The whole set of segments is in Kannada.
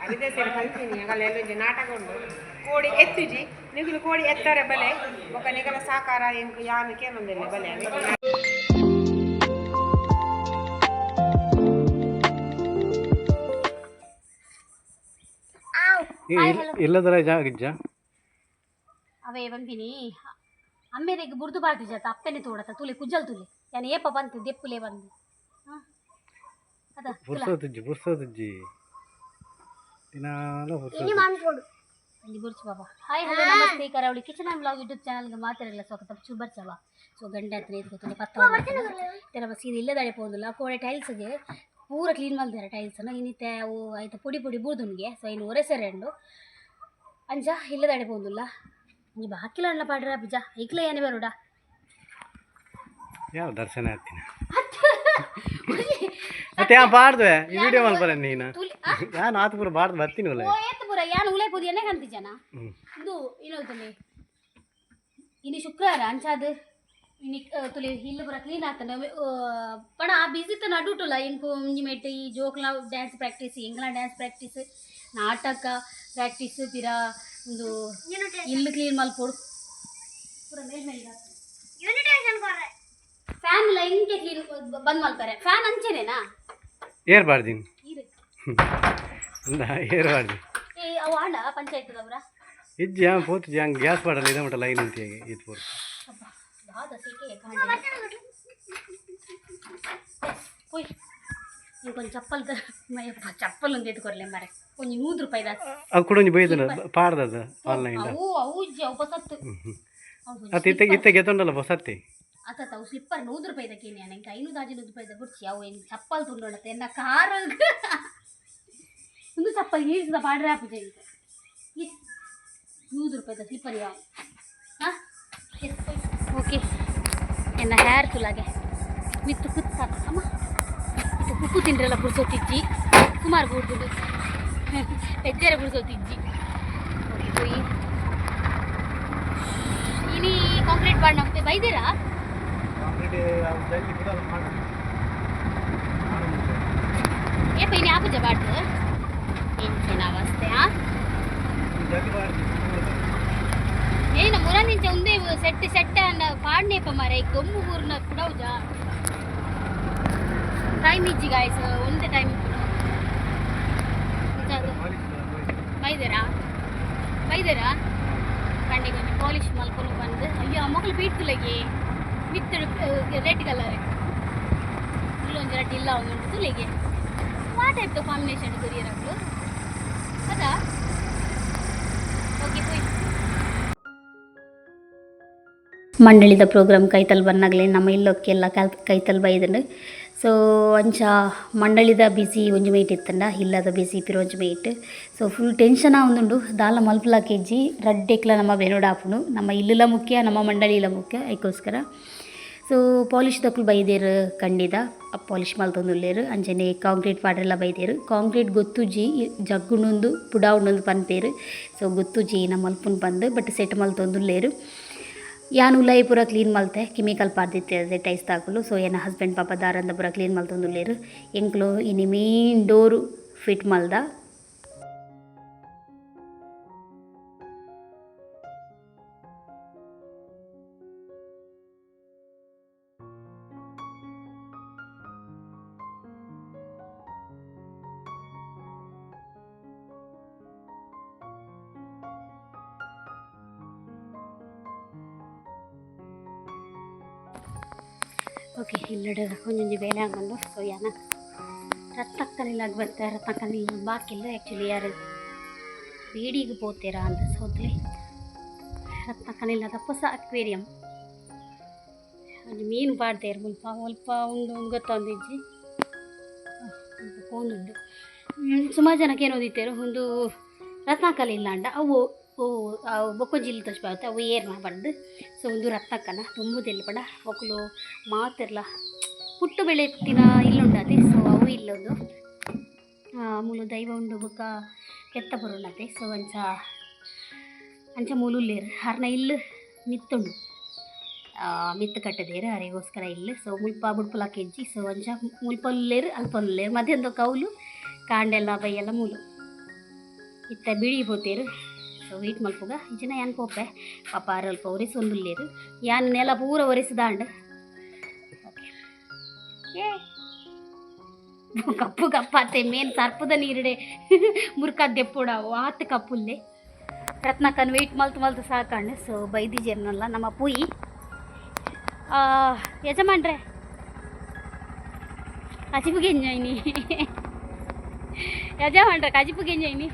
ಅದೇ ಸರಿ ಕಲ್ತೀನಿ ಆಗಲ್ಲ ಎಲ್ಲ ನಾಟಕ ಉಂಟು ಕೋಡಿ ಎತ್ತುಜಿ ನಿಗುಲು ಕೋಡಿ ಎತ್ತಾರೆ ಬಲೆ ఒక ನಿಗಲ ಸಾಕಾರ ಎಂಕು ಯಾನಕ್ಕೆ ಬಂದಿಲ್ಲ ಬಲೆ ಎಲ್ಲದರ ಜಾಗಿಜ್ಜ ಅವೇ ಬಂದಿನಿ ಅಮ್ಮೇರಿಗೆ ಬುರ್ದು ಬಾರ್ದು ಜಾತ ಅಪ್ಪನೆ ತೋಡತ ತುಲೆ ಕುಜ್ಜಲ್ ತುಲೆ ಯಾನ ಏಪ ಬಂತು ದೆಪ್ಪುಲೆ ಬಂದು ಅದ ಬುರ್ಸೋದಿಜ್ಜಿ ದಿನಾಲು ಇಲ್ಲಿ ಬುರ್ಚು ಬಾಬಾ ಹಾಯ್ ಹಲೋ ನಮಸ್ತೆ ಕರಾವಳಿ ಕಿಚನ್ ಅಂಡ್ ಬ್ಲಾಗ್ ಯೂಟ್ಯೂಬ್ ಚಾನಲ್ಗೆ ಮಾತಾಡಲ್ಲ ಸ್ವಾಗತ ಚುಬರ್ಚವ ಸೊ ಗಂಟೆ ಹತ್ರ ಎತ್ಕೊತಾನೆ ಪತ್ತ ಸೀರೆ ಇಲ್ಲದಾಳೆ ಪೋದಿಲ್ಲ ಕೋಡೆ ಟೈಲ್ಸ್ಗೆ ಪೂರ ಕ್ಲೀನ್ ಮಾಡಿದ್ದಾರೆ ಟೈಲ್ಸನ್ನು ಇನ್ನಿತ್ತೆ ಅವು ಆಯ್ತು ಪುಡಿ ಪುಡಿ ಬೂರ್ದುನ್ಗೆ ಸೊ ಇನ್ನು ಒರೆಸರೆ ಉಂಡು ಅಂಜ ಇಲ್ಲದಾಡೆ ಪೋದಿಲ್ಲ ನೀ ಬಾಕಿಲ ಅಣ್ಣ ಪಾಡ್ರ ಬಿಜ ಐಕ್ಲ ಏನೇ ಬರೋಡ ಯಾವ ದರ್ಶನ ಆಗ್ತೀನಿ ಮತ್ತೆ ಯಾ ಬಾಡ್ದೆ ಈ ವಿಡಿಯೋ ಮಲ್ ಬರ ನೀನು ಯಾನು ಆತಪುರ ಬಾಡ್ದು ಬರ್ತೀನಿ ಒಳ್ಳೆ ಏತಪುರ ಯಾನು ಉಳೆ ಪೋದಿ ಎಣ್ಣೆ ಕಾಣ್ತಿ ಜನ ಇದು ಇನ್ನೊಂದು ಇನ್ನು ಶುಕ್ರವಾರ ಅಂಚಾದ ಇನ್ನು ತುಲಿ ಇಲ್ಲಿ ಪುರ ಕ್ಲೀನ್ ಆಗ್ತಾನೆ ಪಣ ಬಿಸಿ ತ ನಡುಟುಲ್ಲ ಇಂಕು ಮುಂಜಿ ಮೆಟ್ಟು ಈ ಜೋಕ್ಲ ಡ್ಯಾನ್ಸ್ ಪ್ರಾಕ್ಟೀಸ್ ಎಂಗ್ಲ ಡ್ಯಾನ್ಸ್ ಪ್ರಾಕ್ಟೀಸ್ ನಾಟಕ ಪ್ರಾಕ್ಟೀಸ್ ಪಿರ ಒಂದು ಇಲ್ಲು ಕ್ಲೀನ್ ಮಲ್ಪೋಡು ಪೂರ ಮೇಲ್ಮೇಲೆ ಫ್ಯಾನ್ ಇಲ್ಲ ಇಂಕೆ ಕ್ಲೀನ್ ಬಂದ್ ಮಲ್ತಾರೆ ಫ್ಯಾನ್ ಅಂಚೆನೇನಾ ಏರ್ಬಾರ್ದಿನ್ ಏರ್ಬಾರ್ದು ಏ ಅವು ಆಂಡ ಪಂಚಾಯತ್ದವ್ರ ಇಜ್ಜಿ ಪೋತು ಹಂಗೆ ಗ್ಯಾಸ್ ಬಾಡಲ್ಲ ಇದೆ ಮಟ್ಟ ಲೈನ್ ಅಂತ ಇದು ಪೂರ್ತಿ పోయి ఇంకొంచెం చప్పలు ఉంది ఎత్తుకోరలే మరి కొంచెం ₹100 దాకా అవి కూడా పోయింది పాడదు ఆన్లైన్ అవు బసత్తు ಅದು ಇತ್ತೆ ಗೆತ್ತೊಂಡಲ್ಲ ಬಸತ್ತೆ ಅತ್ತ ಅವು ಸ್ಲಿಪ್ಪರ್ ₹100 ದಕ್ಕೆ ನಾನು ಇಂಕ 500 ₹100 ದ ಬುಡ್ಸಿ ಅವು ಏನು ಚಪ್ಪಲ್ ತುಂಡೋಣತ್ತೆ ಎನ್ನ ಕಾರ್ ಒಂದು ಚಪ್ಪಲ್ ಈಡ್ಸದ ಪಾಡ್ರೆ ಆಪುಜೆ ಇಂಕ ₹100 ದ ಸ್ಲಿಪ್ಪರ್ ಯಾವ ಹಾಂ ಓಕೆ ಎನ್ನ ಹೇರ್ ತುಲಾಗೆ ಮಿತ್ತು ಕುತ್ತ ಅಮ್ಮ ಇದು ಕುಕ್ಕು ತಿಂಡ್ರೆಲ್ಲ ಬುಡ್ಸೋತಿಜ್ಜಿ ಸುಮಾರು ಬುಡ್ದು ಹೆಜ್ಜೆರೆ ಬುಡ್ಸೋತಿಜ್ಜಿ ಹೋಗಿ ಇನಿ ಕಾಂಕ್ರೀಟ್ ಬಾಡ್ ನಮ್ಗೆ ಬೈದಿರಾ ಏಪ ಇನಿ ಆಪುಜ ಬಾಡ್ದು ಎಂಚಿನ ಅವಸ್ಥೆ ಏನು ಮುರಾನಿಂಚ ಒಂದೇ ಸೆಟ್ ಅನ್ನ ಪಾಡ್ನೇಪ ಮರ ಈ ಗೊಮ್ಮು ಊರ್ನ ಕುಡೌಜಾ ಟೈಮ್ ಇಜ್ಜಿ ಗಾಯ್ಸ್ ಒಂದೇ ಟೈಮ್ ಬೈದರಾ ಕಣ್ಣಿಗೆ ಪಾಲಿಶ್ ಮಲ್ಕೊಂಡು ಬಂದು ಅಯ್ಯೋ ಮಕ್ಕಳು ಬೀಡ್ತುಲಗೆ ಮಿತ್ತು ರೆಡ್ ಕಲರ್ ಇಲ್ಲೊಂದು ರೆಡ್ ಇಲ್ಲ ಒಂದು ತುಲೆಗೆ ಆ ಟೈಪ್ ಕಾಂಬಿನೇಷನ್ ಕೊರಿಯರ್ ಆಗ್ಲು ಅದಾ ಓಕೆ ಹೋಯ್ ಮಂಡಳಿದ ಪ್ರೋಗ್ರಾಮ್ ಕೈತಲ್ ಬನ್ನಾಗಲೇ ನಮ್ಮ ಇಲ್ಲೊಕ್ಕೆಲ್ಲ ಕೈತಲ್ ಬೈದನು ಸೊ ಅಂಚ ಮಂಡಳಿದ ಬಿಸಿ ಒಂಜು ಮೈಟ್ ಇತ್ತಂಡ ಇಲ್ಲದ ಬಿಸಿ ಪಿರೊಂಜು ಮೈಟ್ ಸೊ ಫುಲ್ ಟೆನ್ಷನ್ ಆವೊಂದುಂಡು ದಾಲ ಮಲ್ಪಲ ಕೆಜ್ಜಿ ರಡ್ಡೆಕ್ಲ ನಮ್ಮ ಬೆನೋಡ ಆಪುನು ನಮ್ಮ ಇಲ್ಲುಲ ಮುಖ್ಯ ನಮ್ಮ ಮಂಡಳಿಲ ಮುಖ್ಯ ಅದಕ್ಕೋಸ್ಕರ ಸೊ ಪಾಲಿಶ್ ದಕ್ಕಲು ಬೈದೇರು ಕಂಡಿದ ಪಾಲಿಶ್ ಮಲ್ತೊಂದುಲ್ಲೇರು ಅಂಚನೆ ಕಾಂಕ್ರೀಟ್ ಪಾಡ್ರೆಲ್ಲ ಬೈದೇರು ಕಾಂಕ್ರೀಟ್ ಗೊತ್ತುಜಿ ಜಗ್ಗುನೊಂದು ಪುಡ ಉಂಡೊಂದು ಪನ್ಪೇರು ಸೊ ಗೊತ್ತುಜಿ ನಮ್ಮ ಮಲ್ಪುನ್ ಬಂದು ಬಟ್ ಸೆಟ್ ಮಲ್ತೊಂದುಲ್ಲೇರು ಯಾನು ಉಲೈ ಪೂರ ಕ್ಲೀನ್ ಮಲ್ತೆ ಕೆಮಿಕಲ್ ಪಾರ್ದಿತ್ತೆ ಅದೇ ಟೈಸ್ ತಾಕಲು ಸೊ ಏನ ಹಸ್ಬೆಂಡ್ ಪಾಪ ದಾರಂದ ಪೂರ ಕ್ಲೀನ್ ಮಲ್ತೊಂದುಲ್ಲೇರು ಎಂಕ್ಲು ಇನಿ ಮೇನ್ ಡೋರು ಫಿಟ್ ಮಲ್ದ ಓಕೆ ಇಲ್ಲಡೆ ಒಂದೊಂದು ಬೇಲೆ ಹಾಕೊಂಡು ಸೊ ಯಾನ ರತ್ತಕ್ಕನಿಲ್ಲಾಗಿ ಬರ್ತಾರೆ ರತ್ತಕ್ಕನಿಲ್ಲ ಬಾಕಿಲ್ಲ ಆ್ಯಕ್ಚುಲಿ ಯಾರು ಬೇಡಿಗೆ ಪೋತೀರಾ ಅಂತ ಸೋತ್ಲಿ ರತ್ತಕ್ಕನಿಲ್ಲ ತಪ್ಪಸ ಅಕ್ವೇರಿಯಂ ಅದು ಮೀನು ಪಾಡ್ತೇರು ಮುಲ್ಪ ಉಂಡು ಗೊತ್ತೊಂದಿಜ್ಜಿ ಫೋನುಂಡು ಸುಮಾರು ಜನಕ್ಕೆ ಏನು ಓದಿತ್ತೇರು ಒಂದು ರತ್ನಾಕಲಿ ಇಲ್ಲ ಅಂಡ ಅವು ಬೊಕ್ಕೊಂಜಿಲ್ ತೋರಿಸ್ಬಾರ್ದು ಅವು ಏರ್ ಮಾಡಬಾರ್ದು ಸೊ ಒಂದು ರತ್ನಕ್ಕನ ತುಂಬುದಿಲ್ಲ ಪಡ ಒಕ್ಕಲು ಮಾತಿರ್ಲ ಪುಟ್ಟು ಬೆಳೆ ಎತ್ತಿನ ಇಲ್ಲುಂಡತೆ ಸೊ ಅವು ಇಲ್ಲೊಂದು ಮೂಲು ದೈವ ಉಂಡು ಬೊಕ್ಕ ಕೆತ್ತ ಬರೋಣತೆ ಸೊ ಅಂಚ ಮೂಲುಲ್ಲೇರು ಹರ್ನ ಇಲ್ಲು ಮಿತ್ತುಂಡು ಮಿತ್ತು ಕಟ್ಟದೇರು ಅರಿಗೋಸ್ಕರ ಇಲ್ಲು ಸೊ ಮುಲ್ಪ ಬುಡ್ಪುಲ ಕೆಜ್ಜಿ ಸೊ ಅಂಚ ಮುಲ್ಪಲ್ಲೇರು ಅಲ್ಪಲ್ಲೇರು ಮಧ್ಯ ಒಂದು ಕೌಲು ಕಾಂಡೆಲ್ಲ ಬೈಯೆಲ್ಲ ಮೂಲು ಇತ್ತ ಬಿಳಿ ಹೋತೇರು ಸೊ ವೀಟ್ ಮಲ್ಪುಗ ಇಜಿನ ಯಾನ್ ಪೋಪೆ ಪಾಪ ಅಲ್ಪ ಒರೆಸಿ ಒಂದುಲ್ಲೇರು ಯಾನ್ ನೆಲ ಪೂರ ಒರೆಸಿದಾಂಡ್ ಏ ಕಪ್ಪು ಕಪ್ಪಾತೆ ಮೇನ್ ಸರ್ಪದ ನೀರಿಡೆ ಮುರ್ಕದ್ದೆಪ್ಪುಡಾವು ಆತು ಕಪ್ಪುಲ್ಲೆ ರತ್ನಕ್ಕನ್ ವೆಯ್ಟ್ ಮಲ್ತು ಸಾಕಂಡು ಸೊ ಬೈದಿಜೇರ್ನಲ್ಲ ನಮ್ಮ ಪುಯಿ ಯಜಮಾನ್ರೆ ಕಜಿಪುಗೆ ಎಂಜಾಯ್ನಿ ಯಜಮಾನ್ರೆ ಕಜಿಪುಗೆ ಎಂಜಾಯ್ನಿ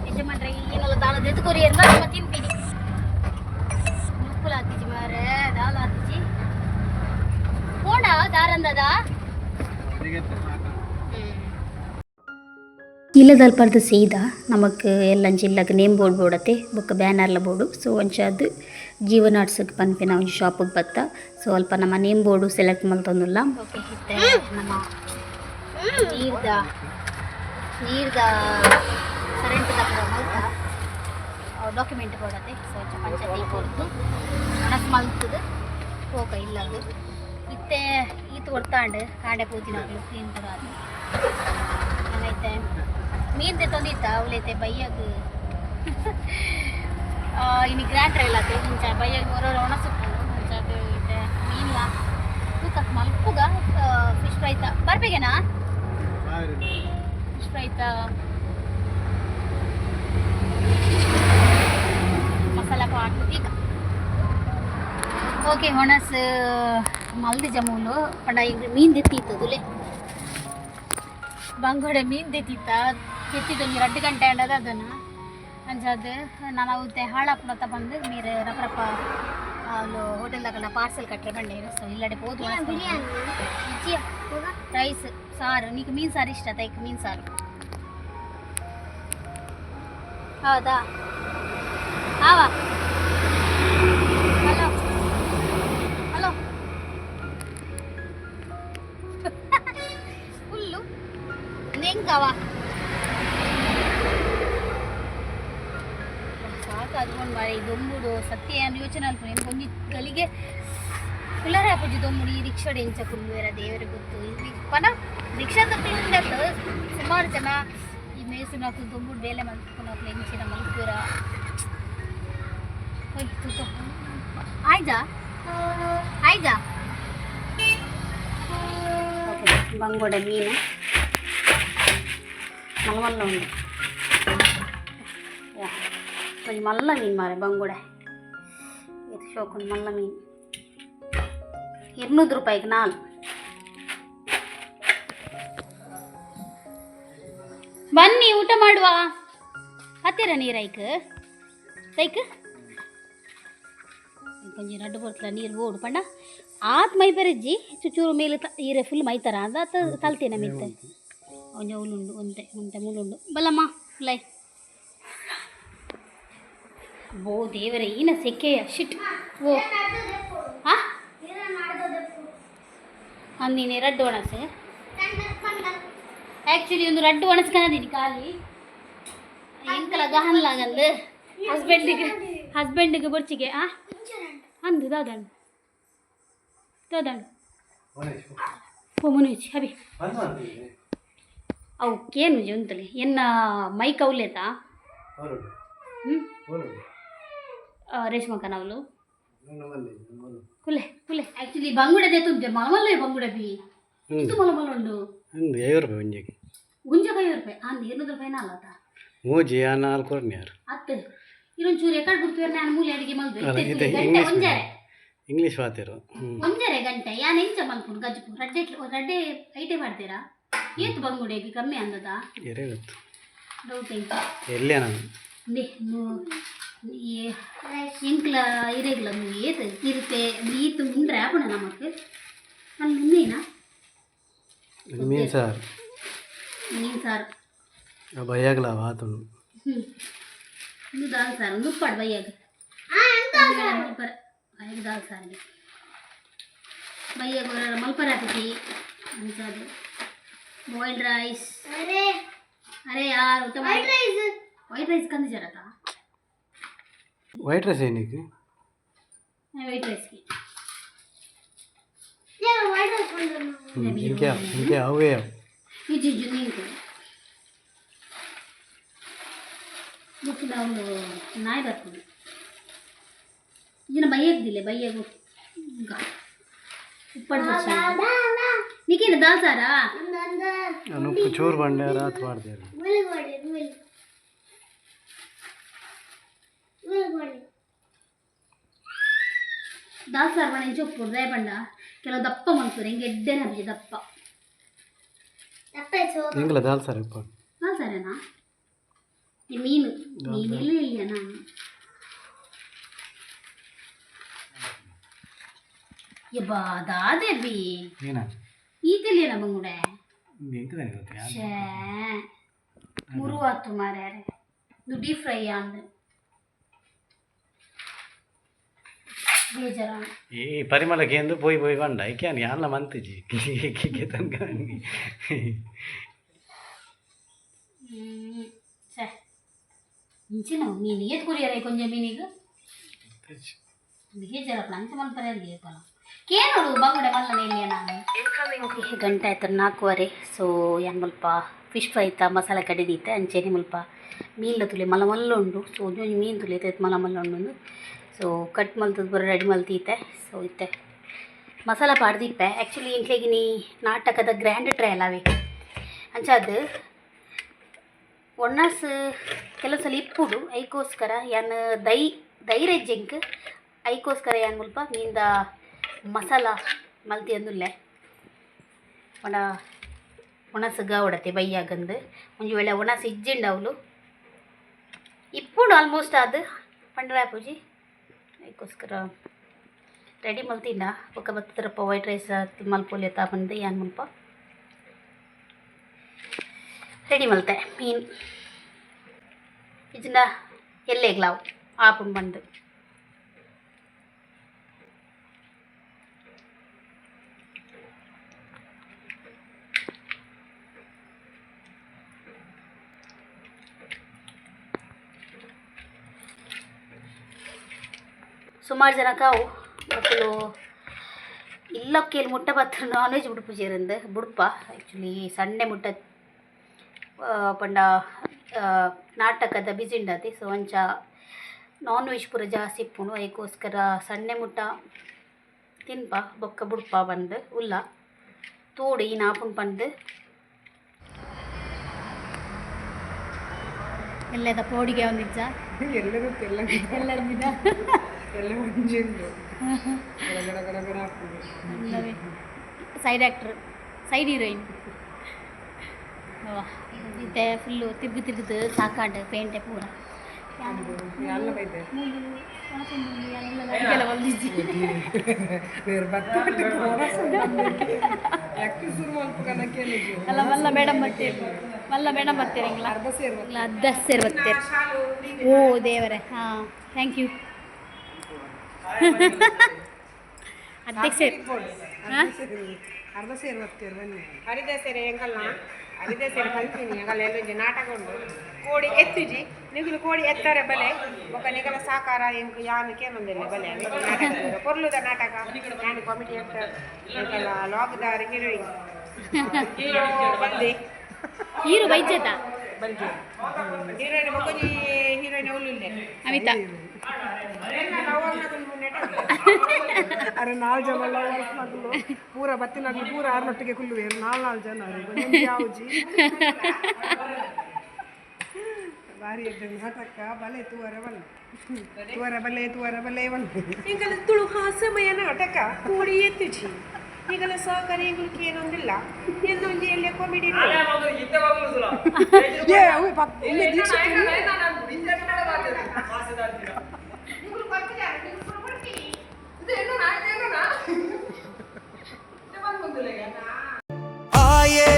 ಯಜಮಾನ್ರೆ ಈಗೆಲ್ಲ ದಾಳದ ಎತ್ಕೊರಿ ಅಂತ ನಮ್ಮ ತಿಂತೀನಿ ಮುಕ್ಕುಲ ಹತ್ತಿಜಿ ಮಾರೆ ದಾಳ ಹತ್ತಿಜಿ போடா தாரந்ததா ಇಲ್ಲದಲ್ಪರ್ದು ಸೀದಾ ನಮಕ್ ಎಲ್ಲಂಚ ಇಲ್ಲಗ ನೇಮ್ ಬೋರ್ಡ್ ಬೋಡತ್ತೆ ಬೊಕ್ಕ ಬ್ಯಾನರ್ಲ ಬೋರ್ಡು ಸೊ ಒಂಚಾದ್ ಜೀವನ ಆರ್ಟ್ಸ್ಗೆ ಪನ್ಪೆ ನಾವು ಶಾಪಿಗೆ ಬತ್ತ ಸೊ ಅಲ್ಪ ನಮ್ಮ ನೇಮ್ ಬೋರ್ಡು ಸೆಲೆಕ್ಟ್ ಮಲ್ತೊಂದುಲ್ಲ ಓಕೆ ಇತ್ತೆ ನಮ್ಮ ನೀರ್ದ ಕರೆಂಟ್ ಮಲ್ತ ಡಾಕ್ಯುಮೆಂಟ್ ಕೊಡತ್ತೆ ಸೊ ಪಂಚಾಯತಿ ಕೊಡ್ತು ಮನಸ್ಸು ಮಲ್ತದು ಹೋಗ ಇಲ್ಲದು ಇತ್ತೆ ಈತು ಕೊಡ್ತಾಂಡು ಕಾಂಡೆ ಪೂತಿನಾಗಲು ಕ್ಲೀನ್ ಕೂಡ ಅದು ಏನೈತೆ ಮೀನ್ದೆ ತೊಂದಿತ್ತ ಅವಳೈತೆ ಬೈಯಾಗ ಇನ್ನು ಗ್ರ್ಯಾಂಡ್ರ ಇಲ್ಲತ್ತೆ ಮುಂಚೆ ಬೈಯಾಗ ಹೊರ ಒಣಸುತ್ತಾನು ಮುಂಚಾಗ ಐತೆ ಮೀನ್ಲ ತೂಕ ಮಲ್ಪುಗ ಫಿಶ್ ಫ್ರೈತ ಬರ್ಬೇಕೇನಾ ಫಿಶ್ ಫ್ರೈತ ಮಸಾಲ ಪಾಟು ಈಗ ಓಕೆ ಹೊಣಸ್ ಮಲ್ದಿ ಜಮೂನು ಪಂಡ ಈಗ ಮೀನು ತೆತ್ತಿತ್ತದುಲೆ ಬಂಗೋಡೆ ಮೀನು ತೆತ್ತಿತ್ತ ತೆತ್ತಿದ್ದು 2 ಗಂಟೆ ಅಂಡದ ಅದನ್ನು ಅಂಜದು ನಾನು ಅವತ್ತೆ ಹಾಳಪ್ಪನತ್ತ ಬಂದು ನೀರು ರಪ್ಪ ಅಲ್ಲಿ ಹೋಟೆಲ್ದಾಗೆಲ್ಲ ಪಾರ್ಸೆಲ್ ಕಟ್ಟರೆ ಬಂಡೇರು ಸೊ ಇಲ್ಲಡೆ ಹೋದು ರೈಸ್ ಸಾರು ನೀನು ಮೀನು ಸಾರು ಇಷ್ಟ ತೈಕ್ ಮೀನು ಸಾರು ಹೌದಾ ಹಾವಾ ಹಲೋ ಹಲೋ ಫುಲ್ಲು ನೆಂಗವ ಸಾಕು ಅದ್ಕೊಂಡು ಮಾರಿ ದೊಂಬುಡು ಸತ್ಯ ಯೋಚನೆ ಅಲ್ಪ ನಿಮ್ಗೊಂದು ಗಲಿಗೆ ಪಿಲ್ಲರ ಹಾಪುಜಿ ದೊಂಬುಡು ಈ ರಿಕ್ಷಾಡ್ ಎಂಚ ಕುಲ್ವೇರ ದೇವರಿಗೆ ಗೊತ್ತು ಇಲ್ಲಿ ಪನ ರಿಕ್ಷಾ ತಪ್ಪಿಂದ ಸುಮಾರು ಜನ ಈ ಮೇಸು ನಾಲ್ಕು ದೊಂಬುಡು ಬೇಲೆ ಮಲ್ತ್ಕೊಂಡು ಎಂಚಿನ ಮಲ್ಕೂರ ಆಯ್ತಾ ಆಯ್ತಾ ಓಕೆ ಬಂಗೋಡೆ ಮೀನು ಮಲ್ಲ ಉಂಡು కొంచెం మల్ల మీన్ మారే బంగుడే ఇది షోకుని మల్ల మీన్ 200 ರೂಪಾಯಿಗೆ 4 ಬನ್ನಿ ಊಟ ಮಾಡುವ ಹತ್ತಿರ ನೀರೈಕ್ ಸೈಕ್ ಕೊಂಚ ರಡ್ಡು ಬರ್ತಲ ನೀರು ಓಡು ಪಂಡ ಆತ್ ಮೈ ಬೆರಜ್ಜಿ ಚೂರು ಮೇಲೆ ಈರೆ ಫುಲ್ ಮೈತಾರ ಅಂತ ತಲ್ತೇನೆ ಮಿತ್ತೆ ಒಂಜ ಉಳುಂಡು ಒಂತೆ ಮುಳುಂಡು ಬಲ್ಲಮ್ಮ ಲೈ ಓ ದೇವರೇ ಈನ ಸೆಕೆಯ ಶಿಟ್ ಓ ಹಾಂ ಅಂದಿನಿ ರಡ್ಡು ಒಣಸು ಆ್ಯಕ್ಚುಲಿ ಒಂದು ರಡ್ಡು ಒಣಸ್ಕನದೀನಿ ಖಾಲಿ ಎಂಕಲ ಗಹನ್ಲಾಗಂದು ಹಸ್ಬೆಂಡಿಗೆ ಬರ್ಚಿಗೆ ಅಂದು ದಾದಂಡು ಓ ಮುನಿಚ್ ಹಬಿ ಅವಕ್ಕೇನು ಜಂತಲಿ ಎನ್ನ ಮೈ ಕೌಲೇತಾ ರೇಷ್ಮಾ ಕನವಲು ಕುಲೆ ಆ್ಯಕ್ಚುಲಿ ಬಂಗುಡೆ ತುಂಬ್ತೆ ಮಲಮಲ್ಲ ಬಂಗುಡೆ ಬಿ ಇದು ಮಲಮಲ್ಲ ಉಂಡು 50 ರೂಪಾಯಿ ಒಂಜಿಗೆ ಗುಂಜಗ 50 ರೂಪಾಯಿ ಅಂದ್ 200 ರೂಪಾಯಿ ನಾಲತ್ತ ಮೂಜಿ ನಾಲ್ಕು ಕೊರ್ನ್ಯಾರು ಅತ್ತೆ ಇದೊಂದು ಚೂರು ಎಕಡ್ ಬಿಡ್ತೀವಿ ನಾನು ಮೂಲೆ ಅಡಿಗೆ ಮಲ್ದು ಒಂಜರೆ ಇಂಗ್ಲೀಷ್ ವಾತಿರು ಒಂಜರೆ ಗಂಟೆ ಯಾನ್ ಎಂಚ ಮಲ್ಕೊಂಡು ಗಜ್ಜು ರಡ್ಡೆ ಐಟೆ ಮಾಡ್ತೀರಾ ಏತು ಬಂಗುಡೆಗೆ ಕಮ್ಮಿ ಅಂದದ ಎರೆ ಗೊತ್ತು ಡೌಟ್ ಎಂಚ ಎಲ್ಲೇ ನಾನು ಎಂಕ್ಲ ಇರೆಗ್ಲ ಏತು ಇರುತ್ತೆ ಈತು ಉಂಡ್ರೆ ಆಪಣ ನಮಕ್ ಅಲ್ಲಿ ಉಂದೇನಾ ಮೀನು ಸಾರು ಮೀನು ಸಾರು ಬಯ್ಯಾಗಲ ವಾತು ಇದು ದಾಲ್ ಸಾರು ನುಪ್ಪಾಡು ಬಯ್ಯಾಗ ಮಲ್ಪರ ಬಯ್ಯಾಗ ದಾಲ್ ಸಾರಿಗೆ ಬಯ್ಯಾಗ ಮಲ್ಪರ ಹಾಕಿ ಅಂಚದು ಬಾಯ್ಲ್ಡ್ ರೈಸ್ ಅರೆ ಯಾರು ಊಟ ವೈಟ್ ರೈಸ್ ಕಂದು ಜರತ ವೈಟ್ ರೈಸ್ ಏನಕ್ಕೆ ವೈಟ್ ರೈಸ್ಗೆ ఇంకే అవే ఇది నీకు ಮುಟ್ಟು ನಾವು ನಾಯಿ ಬರ್ತದೆ ಇದನ್ನ ಬೈಯದಿಲ್ಲ ಬೈಯಗು ಉಪ್ಪಡ ನೀಕೇನು ದಾಲ್ ಸಾರಾ ಉಪ್ಪು ಚೂರು ಬಂಡೆ ರಾತ್ ಮಾಡ್ದೆ ದಾಲ್ ಸಾರು ಬಣ್ಣ ಇಂಚು ಉಪ್ಪು ಡ್ರೈ ಬಂಡ ಕೆಲವು ದಪ್ಪ ಮಾಡ್ತಾರೆ ಹಿಂಗೆ ಎಡ್ಡೆ ಹಬ್ಬಿ ದಪ್ಪ ಹೆಂಗಿಲ್ಲ ದಾಲ್ ಸಾರು ಉಪ್ಪು ದಾಲ್ ಸಾರೇನಾ ಈ ಮೀನು ಮೀನಿಲ್ಲ ಇಲ್ಲ ನಾನು ಯಬ್ಬಾ ಅದಾದೆ ಬಿ ಏನ ಈತಲ್ಲೇನ ಬಂಗುಡೆ ಎಂಕದಾನೆ ಗೊತ್ತಾ ಛೇ ಮುರುವಾತು ಮಾರ್ಯಾರೆ ಇದು ಡೀಪ್ ಫ್ರೈ ಅಂದ್ರೆ ಬೇಜಾರ ಈ ಪರಿಮಳಕ್ಕೆ ಎಂದು ಪೋಯಿ ಪೋಯಿ ಬಂಡ ಏಕೆ ಯಾನ್ಲ ಮಂತಜಿ ಕೆ ತನಕ ಛೇ ಇಂಚಿನ ಮೀನಿಗೆ ಕುರಿಯರೆ ಕೊಂಚ ಮೀನಿಗೆ ಬೇಜಾರಪ್ಪ ಅಂಚ ಮಲ್ಪರೆ ಅಲ್ಲಿಯಪ್ಪಲ್ಲ ಕೇಳೋಡು ಬಂಗುಡೆ ಮಲ್ಲನೆ ಇಲ್ಲಿಯ ನಾನು ಓಕೆ ಗಂಟೆ ಆಯ್ತು 4:15 ಸೊ ಏನು ಮಲ್ಪ ಫಿಶ್ ಫ್ರೈ ಇತ್ತ ಮಸಾಲೆ ಕಡಿದೀತೆ ಅಂಚೆನೆ ಮಲ್ಪ ಮೀನ್ಲ ತುಳಿ ಮಲ್ಲ ಮಲ್ಲ ಉಂಡು ಸೊ ಒಂಜೊಂಜಿ ಮೀನು ತುಳಿ ಐತೆ ಮಲ್ಲ ಮಲ್ಲ ಉಂಡು ಸೊ ಕಟ್ ಮಲ್ತದ ಬರೋ ರೆಡಿ ಮಲ್ತೀತೆ ಸೊ ಇತ್ತೆ ಮಸಾಲ ಪಾಡ್ದಿಪ್ಪೆ ಆ್ಯಕ್ಚುಲಿ ಇಂಟ್ಲೆಗಿನಿ ನಾಟಕದ ಗ್ರ್ಯಾಂಡ್ ಟ್ರಯಲ್ ಅವೆ ಅಂಚಾದ ಒಣ್ಣಾಸ್ ಕೆಲವು ಸಲ ಇಪ್ಪುಡು ಐಕೋಸ್ಕರ ಯಾನು ಧೈರ್ಯಜ್ಜಂಕ್ ಐಕೋಸ್ಕರ ಏನು ಮುಲ್ಪ ಮೀನ್ದ ಮಸಾಲ ಮಲ್ತಿ ಅಂದುಲ್ಲೆ ಒಣ ಒಣಸಗ ಹೊಡತೆ ಬೈಯಾಗಂದು ಒಂಜಿ ವೇಳೆ ಒಣಸ ಇಜ್ಜಿಂಡು ಅವಳು ಇಪ್ಪುಡು ಆಲ್ಮೋಸ್ಟ್ ಅದು ಪಂಡ್ರ ಪೂಜಿ ಅದಕ್ಕೋಸ್ಕರ ರೆಡಿ ಮಲ್ತಿಂಡ ಒಕ್ಕ ಬತ್ತರಪ್ಪ ವೈಟ್ ರೈಸ್ ಮಲ್ಪೋಲಿ ತಾ ಬಂದು ಏನು ಮುಲ್ಪ ರೆಡಿ ಮಲ್ತೆ ಮೀನು ಇದನ್ನ ಎಲ್ಲೆಗ್ಲಾವು ಆಪುಂಡು ಬಂದು ಸುಮಾರು ಜನ ಕಾವು ಮಕ್ಕಳು ಇಲ್ಲಕ್ಕೇಲಿ ಮುಟ್ಟ ಬತ್ತ ನಾನ್ ವೆಜ್ ಬುಡುಪುಜೇರಂದು ಬುಡುಪ ಆ್ಯಕ್ಚುಲಿ ಸಂಡೆ ಮುಟ್ಟ ಪಂಡ ನಾಟಕದ ಬಿಜಿಂಡತಿ ಸೊ ಅಂಚ ನಾನ್ ವೆಜ್ ಪೂರ ಜಾಸ್ತಿ ಇಪ್ಪುನು ಅದಕ್ಕೋಸ್ಕರ ಸಂಡೆ ಮುಟ್ಟ ತಿನ್ಪ ಬೊಕ್ಕ ಬುಡುಪ ಬಂದು ಉಲ್ಲ ತೋಡಿ ನಾಪುನ್ ಬಂದು ಎಲ್ಲದ ಪೋಡಿಗೆ ಒಂದಿಜ್ಜ ಎಲ್ಲರೂ ಎಲ್ಲರಿಗಿದ ಎಲ್ಲ ಮುಂಜೆಂದು ಸೈಡ್ ಆ್ಯಕ್ಟ್ರ್ ಸೈಡ್ ಹೀರೋಯಿನ್ ಇತ್ತೆ ಫುಲ್ಲು ತಿರ್ಗು ಸಾಕಾಂಡು ಪೇಂಟೆ ಪೂರ ಎಲ್ಲ ಬೈತೆ ಎಲ್ಲ ಬಂದಿದ್ದಿ ಬೇರೆ ಯಾಕೆ ಶುರು ಮಾಡ್ಬೇಕನ್ನಕ್ಕೆ ಅಲ್ಲ ಮಲ್ಲ ಮೇಡಮ್ ಬರ್ತೀರಿ ಹಿಂಗ್ಲ ಅರ್ಧ ಸೇರ್ಬೇಕು ಇಲ್ಲ ಅರ್ಧ ಸೇರ್ ಬರ್ತೀರಿ ಓ ದೇವರೇ ಹಾಂ ಥ್ಯಾಂಕ್ ಯು ಅಧ್ಯಕ್ಷ ಅರ್ಧ ಸೇರು ಬರ್ತೀರಿ ಬನ್ನಿ ಹರಿದೇ ಸೇರಿ ಹೆಂಗಲ್ಲ ಹರಿದೇ ಸೇರಿ ಕಲ್ತೀನಿ ಹೆಂಗಲ್ಲ ಎಲ್ಲೊಂಜಿ ನಾಟಕ ಉಂಡು ಕೋಡಿ ಎತ್ತುಜಿ ನಿಗುಲು ಕೋಡಿ ಎತ್ತಾರೆ ಬಲೆ ఒక ನಿಗಲ ಸಾಕಾರ ಎಂಕ್ ಯಾನು ಕೇನೊಂದಿಲ್ಲ ಬಲೆ ನಾಟಕ ಕೊರ್ಲುದ ನಾಟಕ ನಾನು ಕಾಮಿಡಿ ಆಕ್ಟರ್ ಎಂಕಲ್ಲ ಲಾಗ್ದಾರ್ ಹೀರೋಯಿನ್ ಹೀರೋ ಬಂದೆ ಹೀರೋ ಬೈಜೇತ ಬಂದೆ ಹೀರೋಯಿನ್ ಮಗನಿ ಹೀರೋಯಿನ್ ಅವಳುಲ್ಲೆ ಅಮಿತಾ ಅರೆ 4 ಜನ ಲವರ್ಸ್ ಮಗಳು ಪೂರ ಬತ್ತಿನಾಗ್ಲಿ ಪೂರ ಆರ್ನೊಟ್ಟಿಗೆ ಕುಲ್ಲುವೇರು 4 ಜನ ಯಾವುಜಿ ಭಾರಿ ನಾಟಕ ಬಲೆ ತುವರ ಬಲೆ ಈಗಲ ತುಳು ಹಾಸ್ಯಮಯ ನಾಟಕ ಕೋಡಿ ಎತ್ತುಜಿ ಈಗಲ ಸಹಕಾರಿ ಈಗಲಕ್ಕೆ ಏನೊಂದಿಲ್ಲ ಎಲ್ಲೊಂದು ಎಲ್ಲಿ ಕಾಮಿಡಿ ಆಯೇ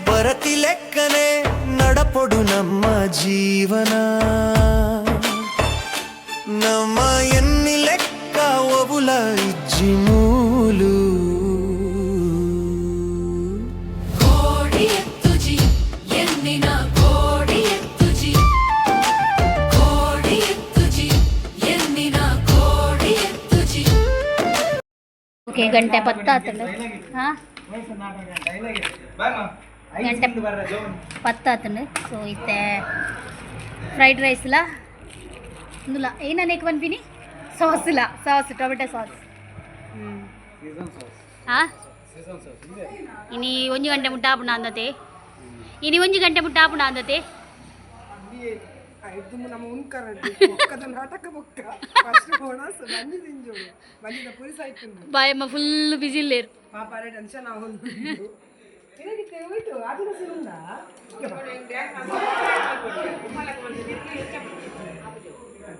ಬರತಿ ಲೆಕ್ಕನೆ ನಡಪೊಡು ನಮ್ಮ ಜೀವನ ನಮ್ಮ ಎನ್ನಿ ಲೆಕ್ಕ ಒಬುಲ ಇಜ್ಜಿ ಮೂಲು ಕೋಡಿ ಎತ್ತುಜಿ ಎನ್ನಿನ ಕೋಡಿ ಎತ್ತುಜಿ ಎನ್ನಿನ ಕೋಡಿ ಎತ್ತುಜಿ ಓಕೆ ಈಗ ಗಂಟೆ 10 ಆತಂಡು ಹಾಂ ಗಂಟೆ 10 ಆತಂಡು ಸೊ ಇತ್ತೆ ಫ್ರೈಡ್ ರೈಸ್ಲ ಇಂದುಲ ಏನನೇಕ್ ಬಂದ್ಬಿನಿ ಸಾಸ್ ಟೊಮೆಟೊ ಸಾಸ್ ಹಾಂ ಇನಿ 1 ಗಂಟೆ ಮುಟ್ಟ ಆಪುಣ ಅಂದತೆ ಇನಿ 1 ಗಂಟೆ ಮುಟ್ಟ ಆಪುಣ ಅಂದತೆ ಇದು ನಮ್ಮ ಉನ್ಕರಡ್ಡಿ ಬೊಕ್ಕದ ನಾಟಕ ಬೊಕ್ಕ ಫಸ್ಟ್ ಬೋನಸ್ ಬಂದಿ ತಿಂಜೋಡು ಬಂದಿದ ಪುಲಿಸ್ ಆಯ್ತು ಬಾಯಮ್ಮ ಫುಲ್ ಬಿಸಿ ಇಲ್ಲೇರು ಪಾಪ ಅರೆ ಟೆನ್ಷನ್ ಆಗೋದು ಇದಕ್ಕೆ ಹೋಯ್ತು ಆದಿನ ಸಿರುಂದ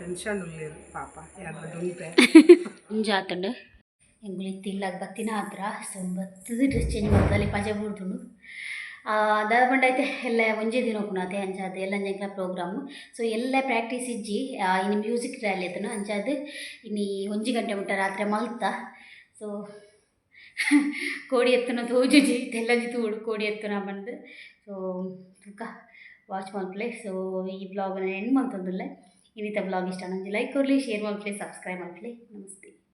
ಟೆನ್ಷನ್ ಉಳ್ಳೇರು ಪಾಪ ಯಾರು ದುಂತೆ ಮುಂಜಾತಂಡು ಎಂಗುಲಿ ತಿಲ್ಲಾಗ ಬತ್ತಿನ ಹತ್ರ ಸೊ ಬತ್ತದು ಡ್ರೆಸ್ ಚೇಂಜ್ ಮಾಡ್ದಲ್ಲಿ ಪಜೆ ಬಿಡ್ತುಂಡು ದಾದಪಂಡೈತೆ ಎಲ್ಲ ಒಂಜೇ ದಿನ ಹೋಗ್ನತೆ ಅಂಚಾದ ಎಲ್ಲ ಅಂಜಂಕ್ಲ ಪ್ರೋಗ್ರಾಮು ಸೊ ಎಲ್ಲ ಪ್ರಾಕ್ಟೀಸ್ ಇಜ್ಜಿ ಇನ್ನು ಮ್ಯೂಸಿಕ್ ರ್ಯಾಲಿ ಎತ್ತನು ಅಂಚಾದ ಇನ್ನು 1 ಗಂಟೆ ಮುಟ್ಟ ರಾತ್ರಿ ಮಲ್ತ ಸೊ ಕೋಡಿ ಎತ್ತನ ತೋಜುಜಿ ತೆಲ್ಲಂಜಿ ತೂಡು ಕೋಡಿ ಎತ್ತನ ಬಂದು ಸೊ ವಾಚ್ ಮಲ್ಪಲೆ ಸೊ ಈ ಬ್ಲಾಗ್ನ ಎಂಡ್ ಮಾಡ್ತಂದಿಲ್ಲ ಇನ್ನಿತ ಬ್ಲಾಗ್ ಇಷ್ಟ ನಂಗೆ ಲೈಕ್ ಕೊಡಲಿ ಶೇರ್ ಮಾಡ್ಲಿ ಸಬ್ಸ್ಕ್ರೈಬ್ ಮಾಡ್ಲಿ ನಮಸ್ತೆ.